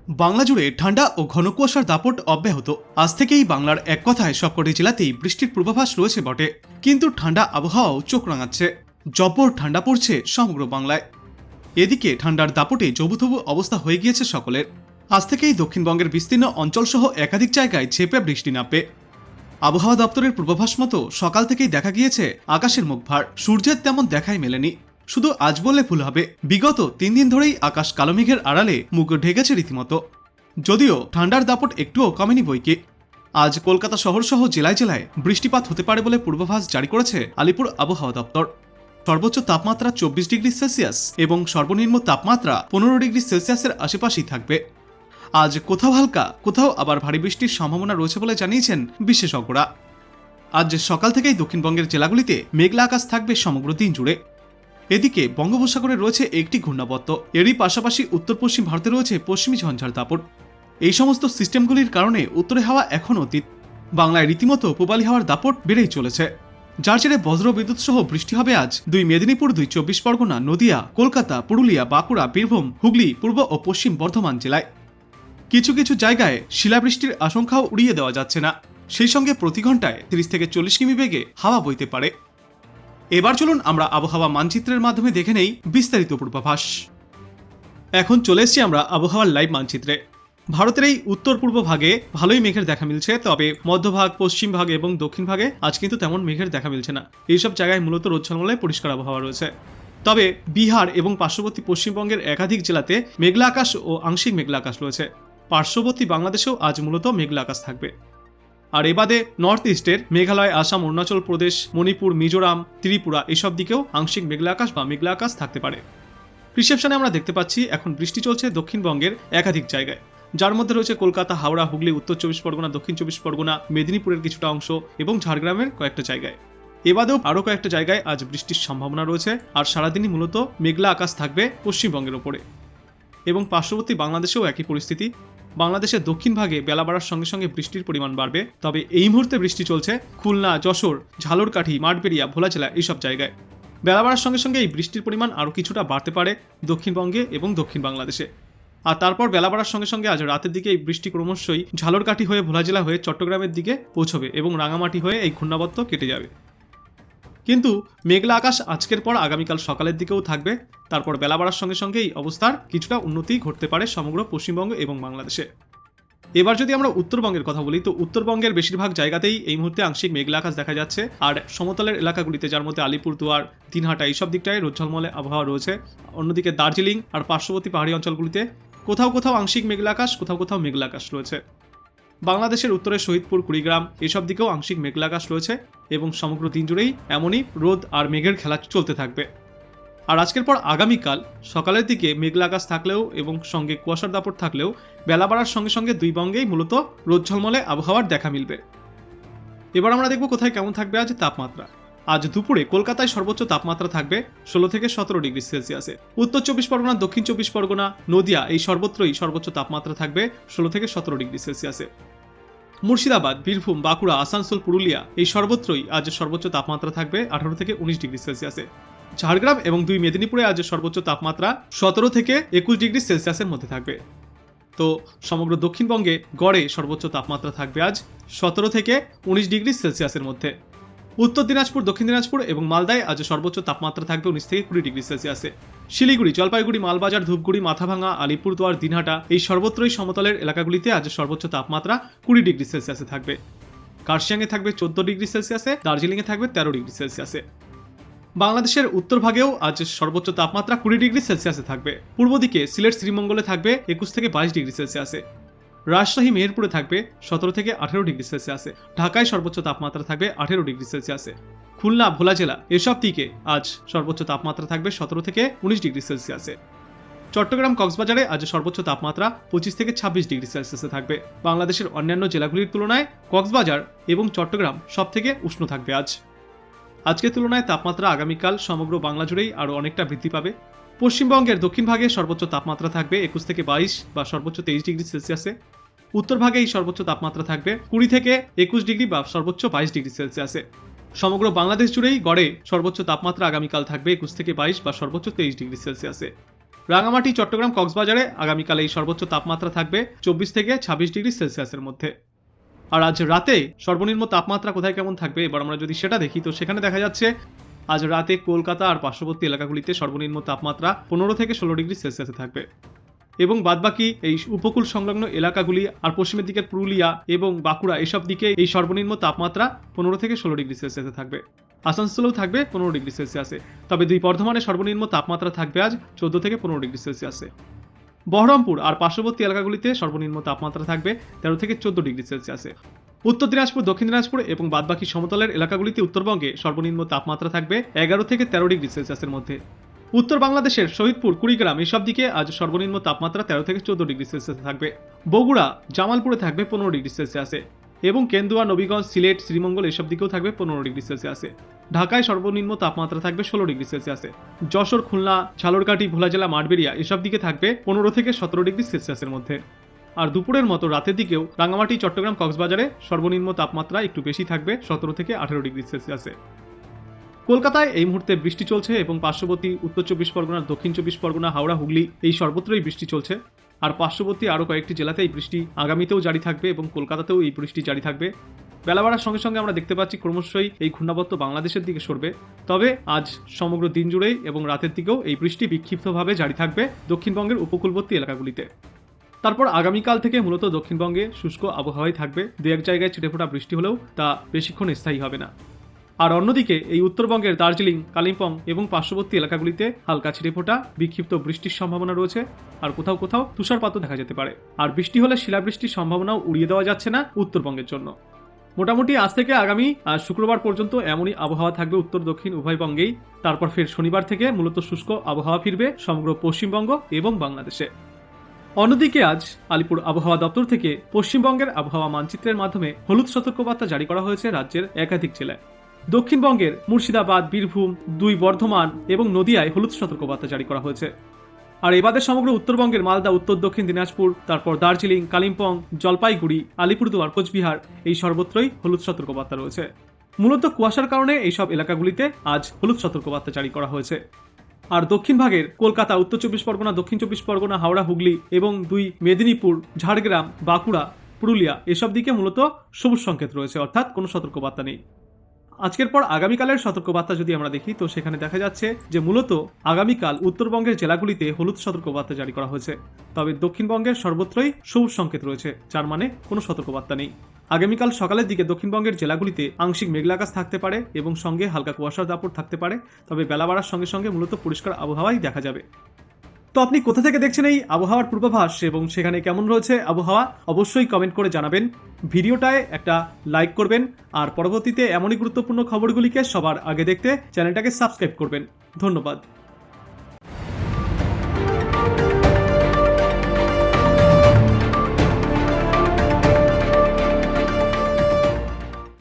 বাংলা জুড়ে ঠান্ডা ও ঘন কুয়াশার দাপট অব্যাহত। আজ থেকেই বাংলার এক কথায় সবকটি জেলাতেই বৃষ্টির পূর্বাভাস রয়েছে বটে, কিন্তু ঠান্ডা আবহাওয়াও চোখ রাঙাচ্ছে। জব্বর ঠান্ডা পড়ছে সমগ্র বাংলায়। এদিকে ঠান্ডার দাপটে জবুথবু অবস্থা হয়ে গিয়েছে সকলের। আজ থেকেই দক্ষিণবঙ্গের বিস্তীর্ণ অঞ্চলসহ একাধিক জায়গায় ঝেঁপে বৃষ্টি নামবে। আবহাওয়া দপ্তরের পূর্বাভাস মতো সকাল থেকেই দেখা গিয়েছে আকাশের মুখ ভার, সূর্যের তেমন দেখাই মেলেনি। শুধু আজ বললে ভুল হবে, বিগত 3 দিন ধরেই আকাশ কালো মেঘের আড়ালে মুখ ঢেকেছে রীতিমতো। যদিও ঠান্ডার দাপট একটুও কমেনি বইকি। আজ কলকাতা শহর সহ জেলায় জেলায় বৃষ্টিপাত হতে পারে বলে পূর্বাভাস জারি করেছে আলিপুর আবহাওয়া দপ্তর। সর্বোচ্চ তাপমাত্রা 24 ডিগ্রি সেলসিয়াস এবং সর্বনিম্ন তাপমাত্রা 15 ডিগ্রি সেলসিয়াসের আশেপাশেই থাকবে। আজ কোথাও হালকা, কোথাও আবার ভারী বৃষ্টির সম্ভাবনা রয়েছে বলে জানিয়েছেন বিশেষজ্ঞরা। আজ সকাল থেকেই দক্ষিণবঙ্গের জেলাগুলিতে মেঘলা আকাশ থাকবে সমগ্র দিন জুড়ে। এদিকে বঙ্গোপসাগরে রয়েছে একটি ঘূর্ণাবর্ত, এরই পাশাপাশি উত্তর পশ্চিম ভারতে রয়েছে পশ্চিমী ঝঞ্ঝার দাপট। এই সমস্ত সিস্টেমগুলির কারণে উত্তরে হাওয়া এখন অতীত। বাংলায় রীতিমতো পূবালি হাওয়ার দাপট বেড়েই চলেছে, যার জেরে বজ্র বিদ্যুৎ সহ বৃষ্টি হবে আজ 2 মেদিনীপুর, 2 চব্বিশ পরগনা, নদিয়া, কলকাতা, পুরুলিয়া, বাঁকুড়া, বীরভূম, হুগলি, পূর্ব ও পশ্চিম বর্ধমান জেলায়। কিছু কিছু জায়গায় শিলাবৃষ্টির আশঙ্কাও উড়িয়ে দেওয়া যাচ্ছে না। সেই সঙ্গে প্রতি ঘন্টায় 30 থেকে 40 কিমি বেগে হাওয়া বইতে পারে। এবার চলুন আমরা আবহাওয়া মানচিত্রের মাধ্যমে দেখে নেই বিস্তারিত পূর্বাভাস। এখন চলে এসেছি আমরা আবহাওয়ার লাইভ মানচিত্রে। ভারতের এই উত্তর পূর্ব ভাগে ভালোই মেঘের দেখা মিলছে, তবে মধ্যভাগ, পশ্চিম ভাগ এবং দক্ষিণ ভাগে আজ কিন্তু তেমন মেঘের দেখা মিলছে না। এইসব জায়গায় মূলত রোদ ঝলমলে পরিষ্কার আবহাওয়া রয়েছে। তবে বিহার এবং পার্শ্ববর্তী পশ্চিমবঙ্গের একাধিক জেলাতে মেঘলা আকাশ ও আংশিক মেঘলা আকাশ রয়েছে। পার্শ্ববর্তী বাংলাদেশেও আজ মূলত মেঘলা আকাশ থাকবে। আর এবাদে নর্থ ইস্টের মেঘালয়, আসাম, অরুণাচল প্রদেশ, মণিপুর, মিজোরাম, ত্রিপুরা এসব দিকেও আংশিক মেঘলা আকাশ বা মেঘলা আকাশ থাকতে পারে। রিসেপশনে আমরা দেখতে পাচ্ছি এখন বৃষ্টি চলছে দক্ষিণবঙ্গের একাধিক জায়গায়, যার মধ্যে রয়েছে কলকাতা, হাওড়া, হুগলি, উত্তর 24 পরগনা, দক্ষিণ 24 পরগনা, মেদিনীপুরের কিছুটা অংশ এবং ঝাড়গ্রামের কয়েকটা জায়গায়। এবাদেও আরও কয়েকটা জায়গায় আজ বৃষ্টির সম্ভাবনা রয়েছে। আর সারাদিনই মূলত মেঘলা আকাশ থাকবে পশ্চিমবঙ্গের ওপরে। এবং পার্শ্ববর্তী বাংলাদেশেও একই পরিস্থিতি। বাংলাদেশের দক্ষিণ ভাগে বেলা বাড়ার সঙ্গে সঙ্গে বৃষ্টির পরিমাণ বাড়বে। তবে এই মুহূর্তে বৃষ্টি চলছে খুলনা, যশোর, ঝালরকাঠি, মাঠবেড়িয়া, ভোলা জেলা এইসব জায়গায়। বেলা বাড়ার সঙ্গে সঙ্গে এই বৃষ্টির পরিমাণ আরও কিছুটা বাড়তে পারে দক্ষিণবঙ্গে এবং দক্ষিণ বাংলাদেশে। আর তারপর বেলা বাড়ার সঙ্গে সঙ্গে আজ রাতের দিকে এই বৃষ্টি ক্রমশই ঝালরকাঠি হয়ে ভোলা জেলা হয়ে চট্টগ্রামের দিকে পৌঁছবে এবং রাঙামাটি হয়ে এই ঘূর্ণাবর্ত কেটে যাবে। কিন্তু মেঘলা আকাশ আজকের পর আগামীকাল সকালের দিকেও থাকবে। তারপর বেলা বাড়ার সঙ্গে সঙ্গে এই অবস্থার কিছুটা উন্নতি ঘটতে পারে সমগ্র পশ্চিমবঙ্গ এবং বাংলাদেশে। এবার যদি আমরা উত্তরবঙ্গের কথা বলি, তো উত্তরবঙ্গের বেশিরভাগ জায়গাতেই এই মুহূর্তে আংশিক মেঘলা আকাশ দেখা যাচ্ছে। আর সমতলের এলাকাগুলিতে, যার মধ্যে আলিপুরদুয়ার, দিনহাটা এইসব দিকটায় রোদ ঝলমলে আবহাওয়া রয়েছে। অন্যদিকে দার্জিলিং আর পার্শ্ববর্তী পাহাড়ি অঞ্চলগুলিতে কোথাও কোথাও আংশিক মেঘলা আকাশ, কোথাও কোথাও মেঘলা আকাশ রয়েছে। বাংলাদেশের উত্তরে শহীদপুর, কুড়িগ্রাম এসব দিকেও আংশিক মেঘলা আকাশ রয়েছে এবং সমগ্র দিন জুড়েই এমনই রোদ আর মেঘের খেলা চলতে থাকবে। আর আজকের পর আগামীকাল সকালের দিকে মেঘলা আকাশ থাকলেও এবং সঙ্গে কুয়াশার দাপট থাকলেও বেলা বাড়ার সঙ্গে সঙ্গে দুই বঙ্গেই মূলত রোদ ঝলমলে আবহাওয়ার দেখা মিলবে। এবার আমরা দেখব কোথায় কেমন থাকবে আজ তাপমাত্রা। আজ দুপুরে কলকাতায় সর্বোচ্চ তাপমাত্রা থাকবে 16 থেকে 17 ডিগ্রি সেলসিয়াসে। উত্তর 24 পরগনা, দক্ষিণ 24 পরগনা, নদিয়া এই সর্বত্রই সর্বোচ্চ তাপমাত্রা থাকবে 16 থেকে 17 ডিগ্রি সেলসিয়াসে। মুর্শিদাবাদ, বীরভূম, বাঁকুড়া, আসানসোল, পুরুলিয়া এই সর্বত্রই আজ সর্বোচ্চ তাপমাত্রা থাকবে 18 থেকে 19 ডিগ্রি সেলসিয়াসে। ঝাড়গ্রাম এবং 2 মেদিনীপুরে আজ সর্বোচ্চ তাপমাত্রা 17 থেকে 21 ডিগ্রি সেলসিয়াসের মধ্যে থাকবে। তো সমগ্র দক্ষিণবঙ্গে গড়ে সর্বোচ্চ তাপমাত্রা থাকবে আজ 17 থেকে 19 ডিগ্রি সেলসিয়াসের মধ্যে। উত্তর দিনাজপুর, দক্ষিণ দিনাজপুর এবং মালদায় আজ সর্বোচ্চ তাপমাত্রা থাকবে 19 থেকে 20 ডিগ্রি সেলসিয়াসে। শিলিগুড়ি, জলপাইগুড়ি, মালবাজার, ধূপগুড়ি, মাথাভাঙা, আলিপুরদুয়ার, দিনহাটা এই সর্বত্রই সমতলের এলাকাগুলিতে আজ সর্বোচ্চ তাপমাত্রা 20 ডিগ্রি সেলসিয়াসে থাকবে। কার্শিয়াংয়ে থাকবে 14 ডিগ্রি সেলসিয়াসে, দার্জিলিংয়ে থাকবে 13 ডিগ্রি সেলসিয়াসে। বাংলাদেশের উত্তর ভাগেও আজ সর্বোচ্চ তাপমাত্রা 20 ডিগ্রি সেলসিয়াসে থাকবে। পূর্ব দিকে সিলেট, শ্রীমঙ্গলে থাকবে 21 থেকে 22 ডিগ্রি সেলসিয়াসে। রাজশাহী, মেহেরপুরে থাকবে 17 থেকে 18 ডিগ্রি সেলসিয়াসে। ঢাকায় সর্বোচ্চ তাপমাত্রা থাকবে 18 ডিগ্রি সেলসিয়াসে। খুলনা, ভোলা জেলা এসব দিকে আজ সর্বোচ্চ তাপমাত্রা থাকবে 17 থেকে 19 ডিগ্রি সেলসিয়াসে। চট্টগ্রাম, কক্সবাজারে আজ সর্বোচ্চ তাপমাত্রা 25 থেকে 26 ডিগ্রি সেলসিয়াসে থাকবে। বাংলাদেশের অন্যান্য জেলাগুলির তুলনায় কক্সবাজার এবং চট্টগ্রাম সব থেকে উষ্ণ থাকবে আজ। আজকের তুলনায় তাপমাত্রা আগামীকাল সমগ্র বাংলা জুড়েই আরও অনেকটা বৃদ্ধি পাবে। পশ্চিমবঙ্গের দক্ষিণ ভাগে সর্বোচ্চ তাপমাত্রা থাকবে 21 থেকে 22 বা সর্বোচ্চ 23 ডিগ্রি সেলসিয়াসে। উত্তর ভাগে এই সর্বোচ্চ তাপমাত্রা থাকবে 20 থেকে 21 ডিগ্রি বা সর্বোচ্চ 22 ডিগ্রি সেলসিয়াসে। সমগ্র বাংলাদেশ জুড়েই গড়ে সর্বোচ্চ তাপমাত্রা আগামীকাল থাকবে 21 থেকে 22 বা সর্বোচ্চ 23 ডিগ্রি সেলসিয়াসে। রাঙামাটি, চট্টগ্রাম, কক্সবাজারে আগামীকাল এই সর্বোচ্চ তাপমাত্রা থাকবে 24 থেকে 26 ডিগ্রি সেলসিয়াসের মধ্যে। আর আজ রাতে সর্বনিম্ন তাপমাত্রা কোথায় কেমন থাকবে এবার আমরা যদি সেটা দেখি, তো সেখানে দেখা যাচ্ছে আজ রাতে কলকাতা আর পার্শ্ববর্তী এলাকাগুলিতে সর্বনিম্ন তাপমাত্রা 15 থেকে 16 ডিগ্রি সেলসিয়াসে থাকবে, এবং বাদবাকি এই উপকূল সংলগ্ন এলাকাগুলি আর পশ্চিমের দিকের পুরুলিয়া এবং বাঁকুড়া এসব দিকে এই সর্বনিম্ন তাপমাত্রা 15 থেকে 16 ডিগ্রি সেলসিয়াসে থাকবে। আসানসোলেও থাকবে 15 ডিগ্রি সেলসিয়াসে। তবে দুই বর্ধমানে সর্বনিম্ন তাপমাত্রা থাকবে আজ 14 থেকে 15 ডিগ্রি সেলসিয়াসে। বহরমপুর আর পার্শ্ববর্তী এলাকাগুলিতে সর্বনিম্ন তাপমাত্রা থাকবে 13 থেকে 14 ডিগ্রি সেলসিয়াসে। উত্তর দিনাজপুর, দক্ষিণ দিনাজপুর এবং বাদবাকি সমতলের এলাকাগুলিতে উত্তরবঙ্গে সর্বনিম্ন তাপমাত্রা থাকবে 11 থেকে 13 ডিগ্রি সেলসিয়াসের মধ্যে। উত্তর বাংলাদেশের শহীদপুর, কুড়িগ্রাম এসব দিকে আজ সর্বনিম্ন তাপমাত্রা 13 থেকে 14 ডিগ্রি সেলসিয়াসে থাকবে। বগুড়া, জামালপুরে থাকবে 15 ডিগ্রি সেলসিয়াসে, এবং কেন্দুয়া, নবীগঞ্জ, সিলেট, শ্রীমঙ্গল এসব দিকেও থাকবে 15 ডিগ্রি সেলসিয়াসে। ঢাকায় সর্বনিম্ন তাপমাত্রা থাকবে 16 ডিগ্রি সেলসিয়াসে। যশোর, খুলনা, ঝালরকাঠি, ভোলা জেলা, মাঠবেড়িয়া এসব দিকে থাকবে 15 থেকে 17 ডিগ্রি সেলসিয়াসের মধ্যে। আর দুপুরের মতো রাতের দিকেও রাঙামাটি, চট্টগ্রাম, কক্সবাজারে সর্বনিম্ন তাপমাত্রা একটু বেশি থাকবে 17 থেকে 18 ডিগ্রি সেলসিয়াসে। কলকাতায় এই মুহূর্তে বৃষ্টি চলছে, এবং পার্শ্ববর্তী উত্তর 24 পরগনা, দক্ষিণ 24 পরগনা, হাওড়া, হুগলি এই সর্বত্রই বৃষ্টি চলছে। আর পার্শ্ববর্তী আরও কয়েকটি জেলাতে এই বৃষ্টি আগামীতেও জারি থাকবে, এবং কলকাতাতেও এই বৃষ্টি জারি থাকবে। বেলা বাড়ার সঙ্গে সঙ্গে আমরা দেখতে পাচ্ছি ক্রমশই এই ঘূর্ণাবর্ত বাংলাদেশের দিকে সরবে। তবে আজ সমগ্র দিন জুড়েই এবং রাতের দিকেও এই বৃষ্টি বিক্ষিপ্তভাবে জারি থাকবে দক্ষিণবঙ্গের উপকূলবর্তী এলাকাগুলিতে। তারপর আগামীকাল থেকে মূলত দক্ষিণবঙ্গে শুষ্ক আবহাওয়াই থাকবে। দু এক জায়গায় ছিটেফোঁটা বৃষ্টি হলেও তা বেশিক্ষণ স্থায়ী হবে না। আর অন্যদিকে এই উত্তরবঙ্গের দার্জিলিং, কালিম্পং এবং পার্শ্ববর্তী এলাকাগুলিতে হালকা ছিটেফোঁটা বিক্ষিপ্ত বৃষ্টির সম্ভাবনা রয়েছে, আর কোথাও কোথাও তুষারপাতও দেখা যেতে পারে। আর বৃষ্টি হলে শিলাবৃষ্টির সম্ভাবনাও উড়িয়ে দেওয়া যাচ্ছে না উত্তরবঙ্গের জন্য। মোটামুটি আজ থেকে আগামী শুক্রবার পর্যন্ত এমনই আবহাওয়া থাকবে উত্তর দক্ষিণ উভয়বঙ্গেই। তারপর ফের শনিবার থেকে মূলত শুষ্ক আবহাওয়া ফিরবে সমগ্র পশ্চিমবঙ্গ এবং বাংলাদেশে। অন্যদিকে আজ আলিপুর আবহাওয়া দপ্তর থেকে পশ্চিমবঙ্গের আবহাওয়া মানচিত্রের মাধ্যমে হলুদ সতর্কবার্তা জারি করা হয়েছে রাজ্যের একাধিক জেলায়। দক্ষিণবঙ্গের মুর্শিদাবাদ, বীরভূম, 2 বর্ধমান এবং নদিয়ায় হলুদ সতর্কবার্তা জারি করা হয়েছে। আর এবারে সমগ্র উত্তরবঙ্গের মালদা, উত্তর দক্ষিণ দিনাজপুর, তারপর দার্জিলিং, কালিম্পং, জলপাইগুড়ি, আলিপুরদুয়ার, কোচবিহার এই সর্বত্রই হলুদ সতর্কবার্তা রয়েছে। মূলত কুয়াশার কারণে এইসব এলাকাগুলিতে আজ হলুদ সতর্কবার্তা জারি করা হয়েছে। আর দক্ষিণ ভাগের কলকাতা, উত্তর 24 পরগনা, দক্ষিণ 24 পরগনা, হাওড়া, হুগলি এবং 2 মেদিনীপুর, ঝাড়গ্রাম, বাঁকুড়া, পুরুলিয়া এসব দিকে মূলত সবুজ সংকেত রয়েছে, অর্থাৎ কোনো সতর্কবার্তা নেই। আজকের পর আগামীকালের সতর্কবার্তা যদি আমরা দেখি, তো সেখানে দেখা যাচ্ছে যে মূলত আগামীকাল উত্তরবঙ্গের জেলাগুলিতে হলুদ সতর্কবার্তা জারি করা হয়েছে। তবে দক্ষিণবঙ্গের সর্বত্রই সবুজ সংকেত রয়েছে, যার মানে কোনো সতর্কবার্তা নেই। আগামীকাল সকালের দিকে দক্ষিণবঙ্গের জেলাগুলিতে আংশিক মেঘলা আকাশ থাকতে পারে এবং সঙ্গে হালকা কুয়াশার দাপট থাকতে পারে। তবে বেলা বাড়ার সঙ্গে সঙ্গে মূলত পরিষ্কার আবহাওয়াই দেখা যাবে। তো আপনি কোথা থেকে দেখছেন এই আবহাওয়ার পূর্বাভাস এবং সেখানে কেমন রয়েছে আবহাওয়া, অবশ্যই কমেন্ট করে জানাবেন। ভিডিওটায় একটা লাইক করবেন, আর পরবর্তীতে এমনই গুরুত্বপূর্ণ খবরগুলিকে সবার আগে দেখতে চ্যানেলটাকে সাবস্ক্রাইব করবেন। ধন্যবাদ।